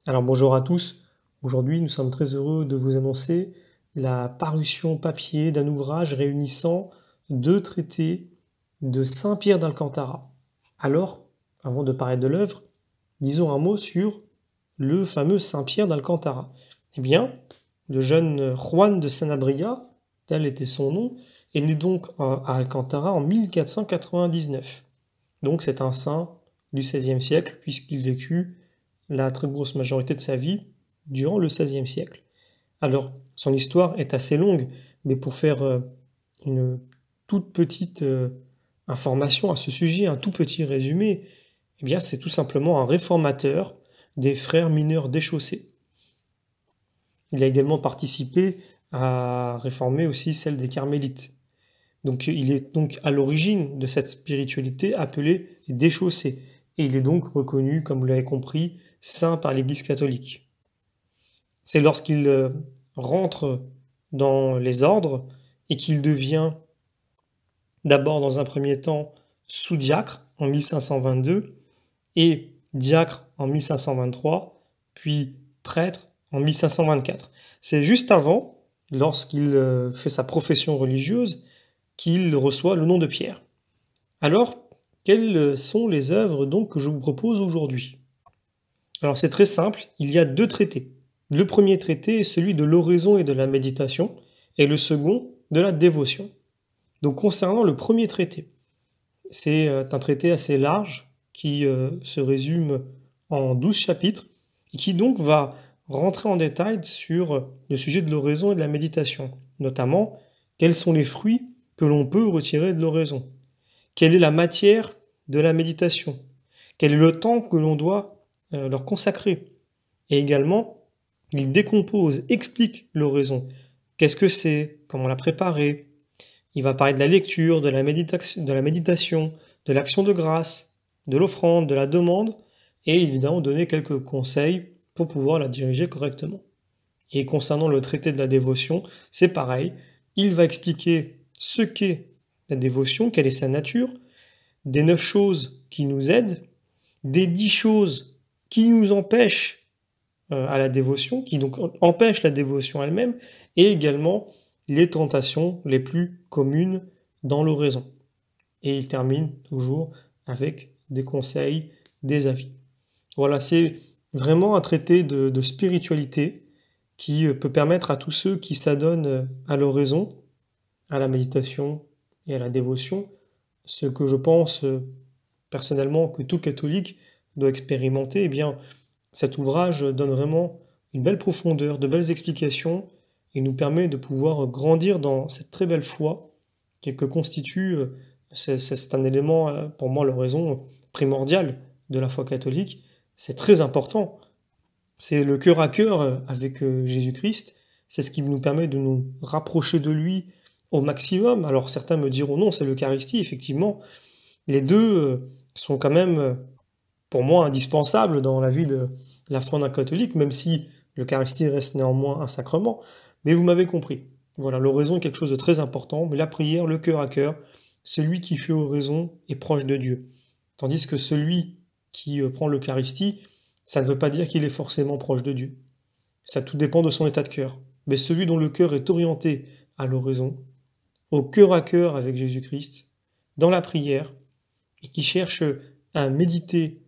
Alors bonjour à tous. Aujourd'hui, nous sommes très heureux de vous annoncer la parution papier d'un ouvrage réunissant deux traités de Saint-Pierre d'Alcantara. Alors, avant de parler de l'œuvre, disons un mot sur le fameux Saint-Pierre d'Alcantara. Eh bien, le jeune Juan de Sanabria, tel était son nom, est né donc à Alcantara en 1499. Donc c'est un saint du XVIe siècle, puisqu'il vécut la très grosse majorité de sa vie durant le XVIe siècle. Alors, son histoire est assez longue, mais pour faire une toute petite information à ce sujet, un tout petit résumé, eh bien, c'est tout simplement un réformateur des frères mineurs déchaussés. Il a également participé à réformer aussi celle des carmélites. Donc, il est donc à l'origine de cette spiritualité appelée déchaussée. Et il est donc reconnu, comme vous l'avez compris, saint par l'Église catholique. C'est lorsqu'il rentre dans les ordres et qu'il devient d'abord dans un premier temps sous-diacre en 1522 et diacre en 1523, puis prêtre en 1524. C'est juste avant, lorsqu'il fait sa profession religieuse, qu'il reçoit le nom de Pierre. Alors, quelles sont les œuvres donc que je vous propose aujourd'hui? Alors c'est très simple, il y a deux traités. Le premier traité est celui de l'oraison et de la méditation, et le second de la dévotion. Donc concernant le premier traité, c'est un traité assez large qui se résume en 12 chapitres et qui donc va rentrer en détail sur le sujet de l'oraison et de la méditation, notamment quels sont les fruits que l'on peut retirer de l'oraison, quelle est la matière de la méditation, quel est le temps que l'on doit leur consacrer, et également il décompose, explique l'oraison. Qu'est-ce que c'est? Comment la préparer? Il va parler de la lecture, de de l'action de grâce, de l'offrande, de la demande, et évidemment donner quelques conseils pour pouvoir la diriger correctement. Et concernant le traité de la dévotion, c'est pareil. Il va expliquer ce qu'est la dévotion, quelle est sa nature, des 9 choses qui nous aident, des 10 choses qui nous empêchent à la dévotion, qui donc empêche la dévotion elle-même, et également les tentations les plus communes dans l'oraison. Et il termine toujours avec des conseils, des avis. Voilà, c'est vraiment un traité de spiritualité qui peut permettre à tous ceux qui s'adonnent à l'oraison, à la méditation et à la dévotion, ce que je pense personnellement que tout catholique doit expérimenter, eh bien, cet ouvrage donne vraiment une belle profondeur, de belles explications et nous permet de pouvoir grandir dans cette très belle foi que constitue, c'est un élément, pour moi, l'oraison primordial de la foi catholique. C'est très important. C'est le cœur à cœur avec Jésus-Christ. C'est ce qui nous permet de nous rapprocher de lui au maximum. Alors certains me diront non, c'est l'Eucharistie, effectivement. Les deux sont quand même pour moi indispensable dans la vie de la foi d'un catholique, même si l'Eucharistie reste néanmoins un sacrement. Mais vous m'avez compris. Voilà, l'oraison est quelque chose de très important, mais la prière, le cœur à cœur, celui qui fait oraison est proche de Dieu. Tandis que celui qui prend l'Eucharistie, ça ne veut pas dire qu'il est forcément proche de Dieu. Ça tout dépend de son état de cœur. Mais celui dont le cœur est orienté à l'oraison, au cœur à cœur avec Jésus-Christ, dans la prière, et qui cherche à méditer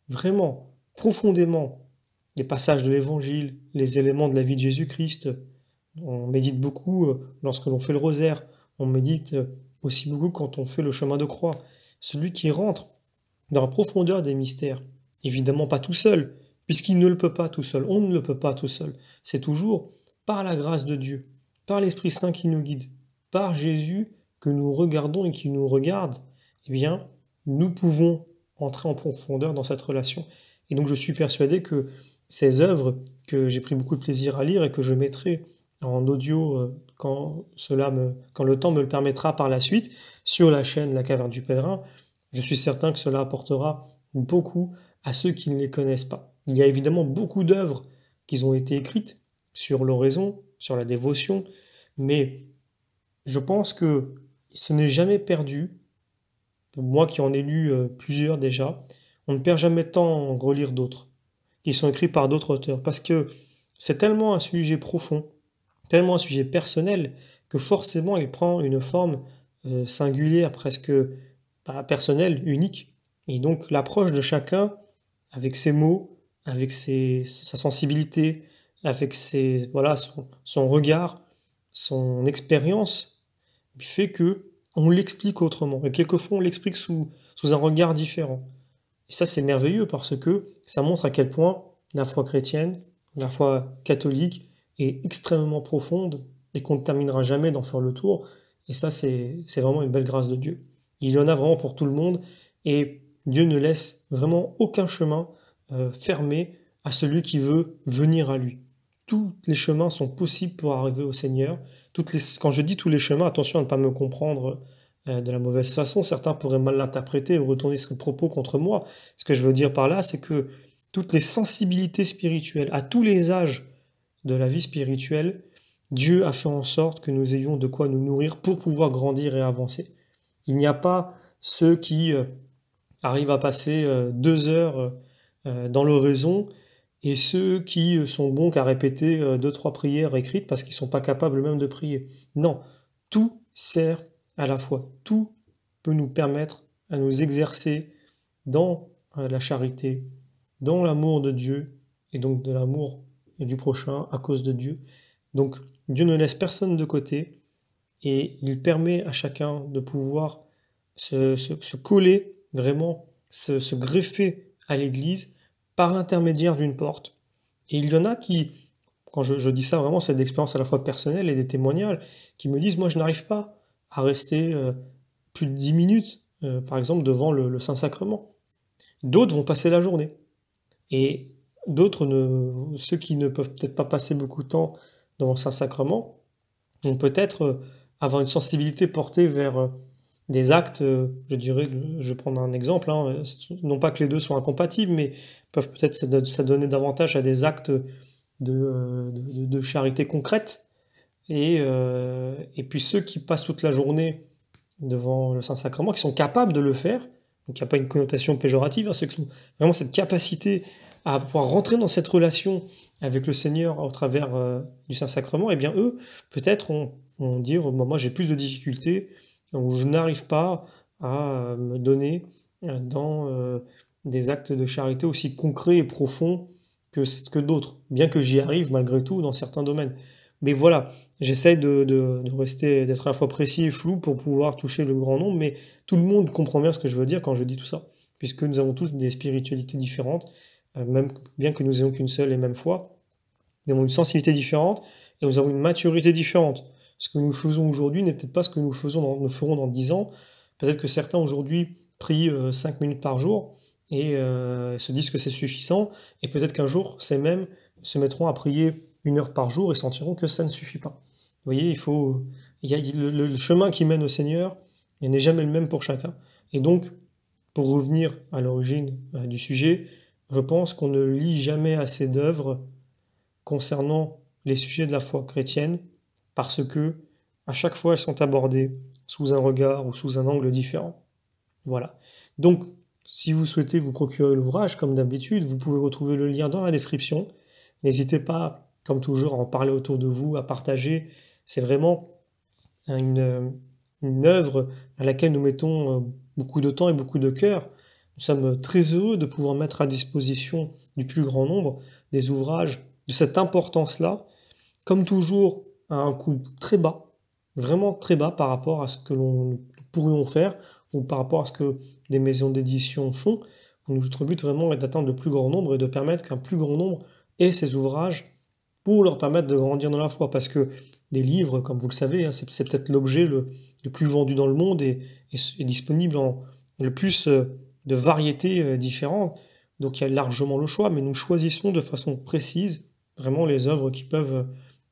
vraiment, profondément, les passages de l'Évangile, les éléments de la vie de Jésus-Christ. On médite beaucoup lorsque l'on fait le rosaire. On médite aussi beaucoup quand on fait le chemin de croix. Celui qui rentre dans la profondeur des mystères, évidemment pas tout seul, puisqu'il ne le peut pas tout seul. On ne le peut pas tout seul. C'est toujours par la grâce de Dieu, par l'Esprit Saint qui nous guide, par Jésus que nous regardons et qui nous regarde, eh bien, nous pouvons entrer en profondeur dans cette relation. Et donc je suis persuadé que ces œuvres que j'ai pris beaucoup de plaisir à lire et que je mettrai en audio quand le temps me le permettra par la suite sur la chaîne La Caverne du Pèlerin, je suis certain que cela apportera beaucoup à ceux qui ne les connaissent pas. Il y a évidemment beaucoup d'œuvres qui ont été écrites sur l'oraison, sur la dévotion, mais je pense que ce n'est jamais perdu. Pour moi qui en ai lu plusieurs déjà, on ne perd jamais de temps à en relire d'autres. qui sont écrits par d'autres auteurs. Parce que c'est tellement un sujet profond, tellement un sujet personnel, que forcément il prend une forme singulière, presque personnelle, unique. Et donc l'approche de chacun, avec ses mots, avec sa sensibilité, avec voilà, son regard, son expérience, fait que on l'explique autrement. Et quelquefois, on l'explique sous un regard différent. Et ça, c'est merveilleux parce que ça montre à quel point la foi chrétienne, la foi catholique est extrêmement profonde et qu'on ne terminera jamais d'en faire le tour. Et ça, c'est vraiment une belle grâce de Dieu. Il y en a vraiment pour tout le monde et Dieu ne laisse vraiment aucun chemin fermé à celui qui veut venir à lui. Tous les chemins sont possibles pour arriver au Seigneur. Quand je dis tous les chemins, attention à ne pas me comprendre de la mauvaise façon. Certains pourraient mal l'interpréter ou retourner ces propos contre moi. Ce que je veux dire par là, c'est que toutes les sensibilités spirituelles, à tous les âges de la vie spirituelle, Dieu a fait en sorte que nous ayons de quoi nous nourrir pour pouvoir grandir et avancer. Il n'y a pas ceux qui arrivent à passer 2 heures dans l'oraison et ceux qui sont bons qu'à répéter 2, 3 prières écrites parce qu'ils ne sont pas capables même de prier. Non, tout sert à la fois. Tout peut nous permettre à nous exercer dans la charité, dans l'amour de Dieu et donc de l'amour du prochain à cause de Dieu. Donc Dieu ne laisse personne de côté et il permet à chacun de pouvoir se coller vraiment, se greffer à l'Église par l'intermédiaire d'une porte. Et il y en a qui, quand je dis ça vraiment, c'est d'expérience à la fois personnelle et des témoignages, qui me disent, moi je n'arrive pas à rester plus de 10 minutes, par exemple, devant le Saint-Sacrement. D'autres vont passer la journée. Et d'autres, ceux qui ne peuvent peut-être pas passer beaucoup de temps devant le Saint-Sacrement, vont peut-être avoir une sensibilité portée vers des actes, je dirais, je vais prendre un exemple, hein, non pas que les deux soient incompatibles, mais peuvent peut-être s'adonner davantage à des actes de charité concrète. Et puis ceux qui passent toute la journée devant le Saint-Sacrement, qui sont capables de le faire, donc il n'y a pas une connotation péjorative, hein, ceux qui ont vraiment cette capacité à pouvoir rentrer dans cette relation avec le Seigneur au travers du Saint-Sacrement, eh bien eux, peut-être, vont dire, moi j'ai plus de difficultés, ou je n'arrive pas à me donner dans des actes de charité aussi concrets et profonds que d'autres, bien que j'y arrive malgré tout dans certains domaines. Mais voilà, j'essaie d'être à la fois précis et flou pour pouvoir toucher le grand nombre, mais tout le monde comprend bien ce que je veux dire quand je dis tout ça, puisque nous avons tous des spiritualités différentes, même bien que nous ayons qu'une seule et même foi, nous avons une sensibilité différente et nous avons une maturité différente. Ce que nous faisons aujourd'hui n'est peut-être pas ce que nous ferons dans 10 ans. Peut-être que certains aujourd'hui prient 5 minutes par jour et se disent que c'est suffisant, et peut-être qu'un jour, ces mêmes se mettront à prier 1 heure par jour et sentiront que ça ne suffit pas. Vous voyez, il y a le chemin qui mène au Seigneur, il n'est jamais le même pour chacun. Et donc, pour revenir à l'origine du sujet, je pense qu'on ne lit jamais assez d'œuvres concernant les sujets de la foi chrétienne, parce que à chaque fois elles sont abordées sous un regard ou sous un angle différent. Voilà. Donc, si vous souhaitez vous procurer l'ouvrage, comme d'habitude, vous pouvez retrouver le lien dans la description. N'hésitez pas, comme toujours, à en parler autour de vous, à partager. C'est vraiment une œuvre à laquelle nous mettons beaucoup de temps et beaucoup de cœur. Nous sommes très heureux de pouvoir mettre à disposition du plus grand nombre des ouvrages de cette importance-là, comme toujours à un coût très bas, vraiment très bas par rapport à ce que l'on pourrions faire ou par rapport à ce que des maisons d'édition font. Notre but vraiment est d'atteindre le plus grand nombre et de permettre qu'un plus grand nombre ait ces ouvrages pour leur permettre de grandir dans la foi. Parce que des livres, comme vous le savez, hein, c'est peut-être l'objet le plus vendu dans le monde et disponible en le plus de variétés différentes. Donc il y a largement le choix, mais nous choisissons de façon précise vraiment les œuvres qui peuvent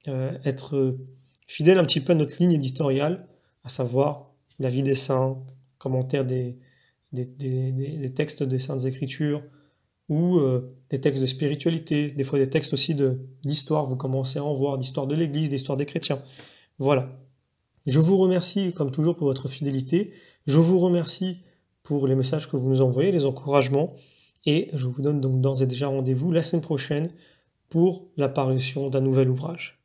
être fidèles un petit peu à notre ligne éditoriale, à savoir la vie des saints, commentaires des textes des Saintes Écritures, ou des textes de spiritualité, des fois des textes aussi d'histoire, vous commencez à en voir, d'histoire de l'Église, d'histoire des chrétiens. Voilà. Je vous remercie, comme toujours, pour votre fidélité. Je vous remercie pour les messages que vous nous envoyez, les encouragements. Et je vous donne donc d'ores et déjà rendez-vous la semaine prochaine pour la parution d'un nouvel ouvrage.